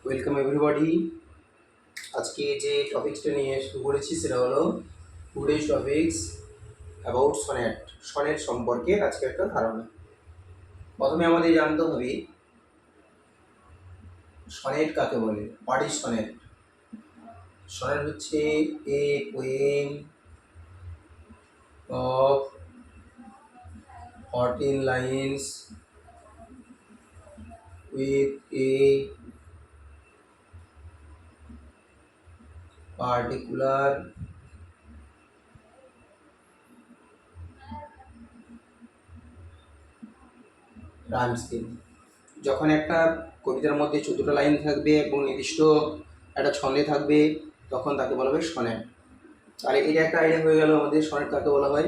Welcome everybody. আজকে যে টপিক্সটা নিয়ে শুরু করেছি সেটা হলো today's topics about sonnet. Sonnet সম্পর্কে আজকে একটা ধারণা। প্রথমে আমাদের জানতে হবে সনেট কাকে বলে। What is sonnet? সনেট হচ্ছে a poem of 14 lines with a particular rhyme scheme. যখন একটা কবিতার মধ্যে 14টা লাইন থাকবে এবং নির্দিষ্ট একটা ছন্দে থাকবে তখন তাকে বলা হবে সনেট। আর এটা একটা আইডিয়া হয়ে গেল আমাদের সনেট কাকে বলা হয়।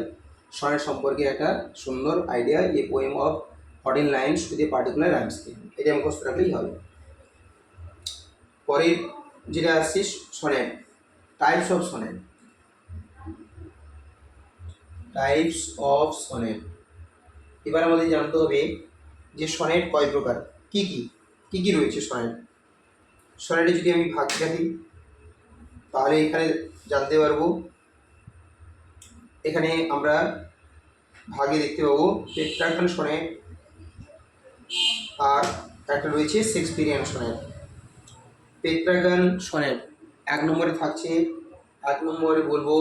সনেট সম্পর্কে একটা সুন্দর idea, a poem of 14 lines with a particular rhyme scheme, এটা মুখস্থ রাখলেই হবে। পরের যেটা আসছে sonnet, types of sonnet. Types of sonnet, এবার আমাদের জানতে হবে যে সনেট কয় প্রকার, কি কি কি কি রয়েছে সনেট। সনেটে যদি আমি ভাগ দেখি তাহলে এখানে জানতে পারবো। এখানে আমরা ভাগে দেখতে পাবো টেট্রাগন সনেট আর একটা রয়েছে শেক্সপিয়ারিয়ান সনেট। টেট্রাগন সনেট 1 নম্বরে থাকছে, 1 নম্বরে বলবো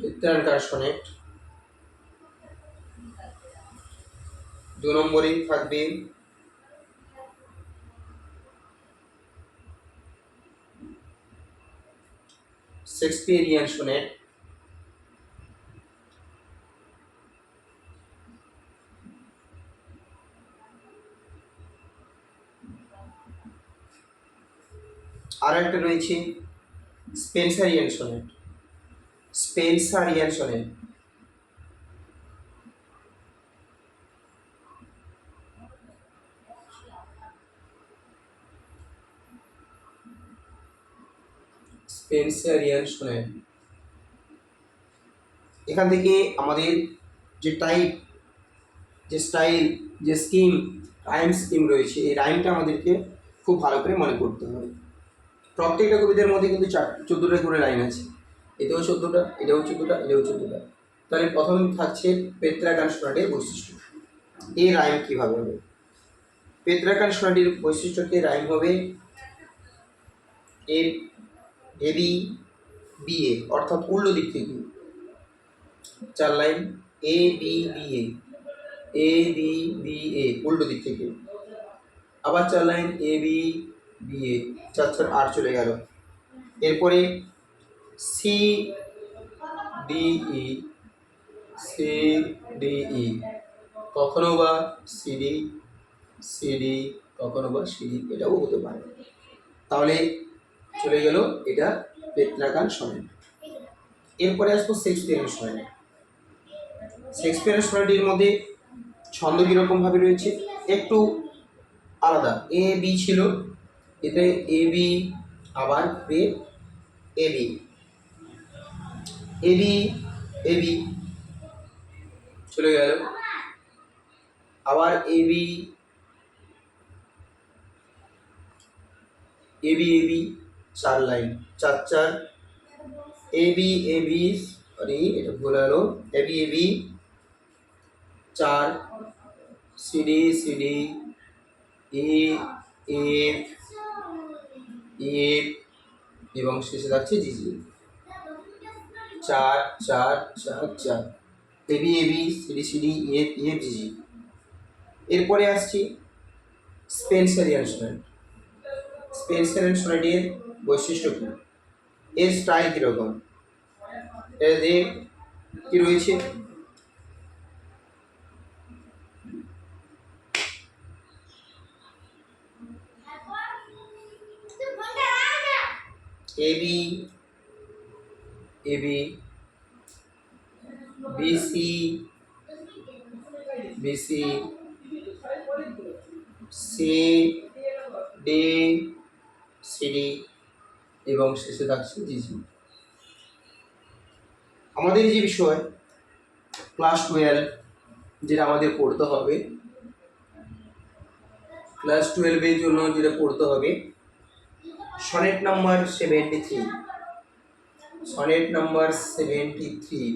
টেট্রাগন সনেট। 2 নম্বরে থাকবে শেক্সপিয়ারিয়ান সনেট। আর একটা রয়েছে Spenserian sonnet. Spenserian sonnet. Spenserian sonnet. এখান থেকে আমাদের যে টাইপ, যে স্টাইল, যে স্কিম, রাইম স্কিম রয়েছে, এই রাইমটা আমাদেরকে খুব ভালো করে মনে করতে হবে। প্রত্যেকটা কবিতার মধ্যে কিন্তু 14টা করে লাইন আছে, এটাও 14টা, এটাও 14টা, এটাও 14টা। তাহলে প্রথম থাকছে পেট্রাগন সনেটের বৈশিষ্ট্য। এই রাইম কীভাবে হবে? পেট্রাগন সনেটের বৈশিষ্ট্যকে রাইম হবে এ এবি বিএ, অর্থাৎ উল্টো দিক থেকে 4 line A B B A B B A উল্টো দিক থেকে, আবার 4 line A B B A, 4 4 8 চলে গেল। এরপরে C D E, C D E, কখনো বা সিডি সিডি, কখনো বা সিডি, এটাও হতে পারে। তাহলে চলে গেল এটা পেট্রাগন সনেট। এরপরে আসবো শেক্সপিয়ারিয়ান সনেট। শেক্সপিয়ারিয়ান সনেটের মধ্যে ছন্দ কীরকম ভাবে রয়েছে একটু আলাদা। এ বি ছিল, এতে এ বি, আবার A B A B A B চলে গেল, আবার A B A B A B, 4 line 4 4 A B, sorry এটা ভুলে গেল, A B 4, CD CD, E F F, এবং শেষে থাকছে GG. 4 4 4 4 A B CD CD, F F GG. এরপরে আসছি স্পেন্সারিয়ান সনেট। স্পেন্সারিয়ান সনেটের বৈশিষ্ট্য কী, এর স্টাইল কীরকম, এতে কী রয়েছে? এবি এবি, বিসি বিসি, সে ডে সিডি এবং শেষে থাকছে জিজি। আমাদের যে বিষয় ক্লাস 12 যেটা আমাদের পড়তে হবে, ক্লাস 12-এর জন্য যেটা পড়তে হবে সনেট নাম্বার 73। সনেট নাম্বার 73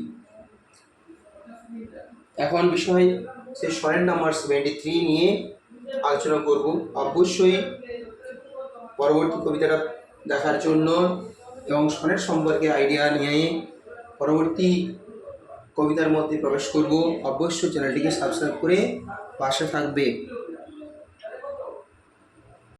এখন বিষয় সেই সনেট নাম্বার 73 নিয়ে আলোচনা করব। অবশ্যই পরবর্তী কবিতাটা দেখার জন্য এবং সনেট সম্পর্কে আইডিয়া নিয়ে পরবর্তী কবিতার মধ্যে প্রবেশ করব। অবশ্যই চ্যানেলটিকে সাবস্ক্রাইব করে পাশে থাকবে।